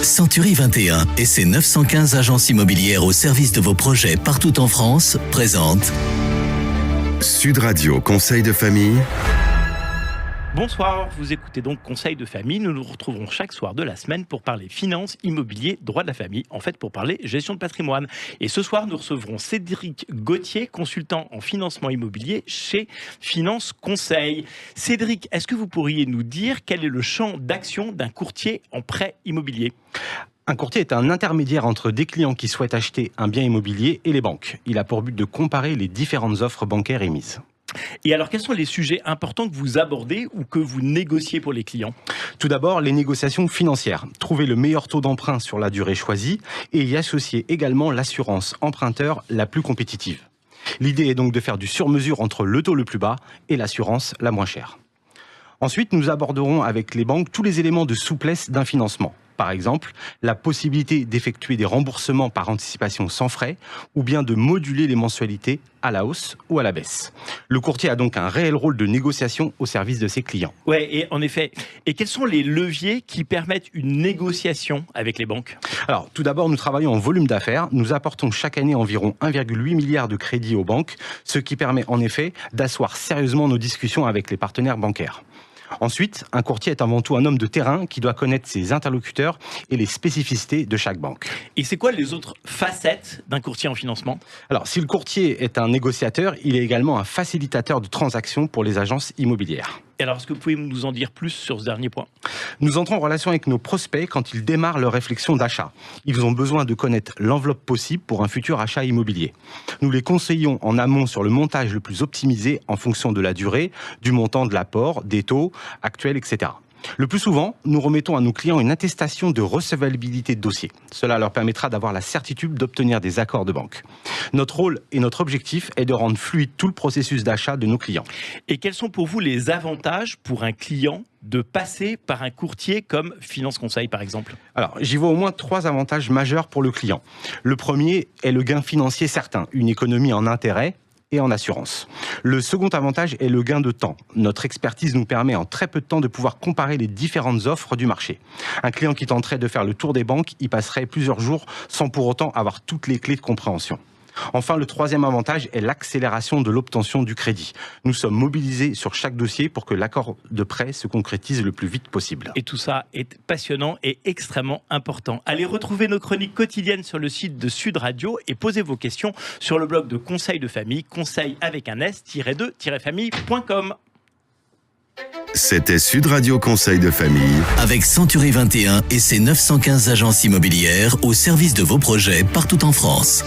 Century 21 et ses 915 agences immobilières au service de vos projets partout en France présentent Sud Radio Conseil de famille. Bonsoir, vous écoutez donc Conseil de famille. Nous nous retrouverons chaque soir de la semaine pour parler finances, immobilier, droit de la famille, en fait pour parler gestion de patrimoine. Et ce soir, nous recevrons Cédric Gauthier, consultant en financement immobilier chez Finance Conseil. Cédric, est-ce que vous pourriez nous dire quel est le champ d'action d'un courtier en prêt immobilier ? Un courtier est un intermédiaire entre des clients qui souhaitent acheter un bien immobilier et les banques. Il a pour but de comparer les différentes offres bancaires émises. Et alors, quels sont les sujets importants que vous abordez ou que vous négociez pour les clients ? Tout d'abord, les négociations financières. Trouver le meilleur taux d'emprunt sur la durée choisie et y associer également l'assurance emprunteur la plus compétitive. L'idée est donc de faire du sur-mesure entre le taux le plus bas et l'assurance la moins chère. Ensuite, nous aborderons avec les banques tous les éléments de souplesse d'un financement. Par exemple, la possibilité d'effectuer des remboursements par anticipation sans frais ou bien de moduler les mensualités à la hausse ou à la baisse. Le courtier a donc un réel rôle de négociation au service de ses clients. Ouais, et en effet. Et quels sont les leviers qui permettent une négociation avec les banques ? Alors, tout d'abord, nous travaillons en volume d'affaires. Nous apportons chaque année environ 1,8 milliard de crédits aux banques, ce qui permet en effet d'asseoir sérieusement nos discussions avec les partenaires bancaires. Ensuite, un courtier est avant tout un homme de terrain qui doit connaître ses interlocuteurs et les spécificités de chaque banque. Et c'est quoi les autres facettes d'un courtier en financement ? Alors, si le courtier est un négociateur, il est également un facilitateur de transactions pour les agences immobilières. Et alors, est-ce que vous pouvez nous en dire plus sur ce dernier point ? Nous entrons en relation avec nos prospects quand ils démarrent leur réflexion d'achat. Ils ont besoin de connaître l'enveloppe possible pour un futur achat immobilier. Nous les conseillons en amont sur le montage le plus optimisé en fonction de la durée, du montant de l'apport, des taux actuels, etc. Le plus souvent, nous remettons à nos clients une attestation de recevabilité de dossier. Cela leur permettra d'avoir la certitude d'obtenir des accords de banque. Notre rôle et notre objectif est de rendre fluide tout le processus d'achat de nos clients. Et quels sont pour vous les avantages pour un client de passer par un courtier comme Finance Conseil, par exemple ? Alors, j'y vois au moins 3 avantages majeurs pour le client. Le premier est le gain financier certain, une économie en intérêts et en assurance. Le second avantage est le gain de temps. Notre expertise nous permet en très peu de temps de pouvoir comparer les différentes offres du marché. Un client qui tenterait de faire le tour des banques y passerait plusieurs jours sans pour autant avoir toutes les clés de compréhension. Enfin, le troisième avantage est l'accélération de l'obtention du crédit. Nous sommes mobilisés sur chaque dossier pour que l'accord de prêt se concrétise le plus vite possible. Et tout ça est passionnant et extrêmement important. Allez retrouver nos chroniques quotidiennes sur le site de Sud Radio et posez vos questions sur le blog de Conseil de famille, conseil avec un s-2-famille.com. C'était Sud Radio Conseil de famille. avec Century 21 et ses 915 agences immobilières au service de vos projets partout en France.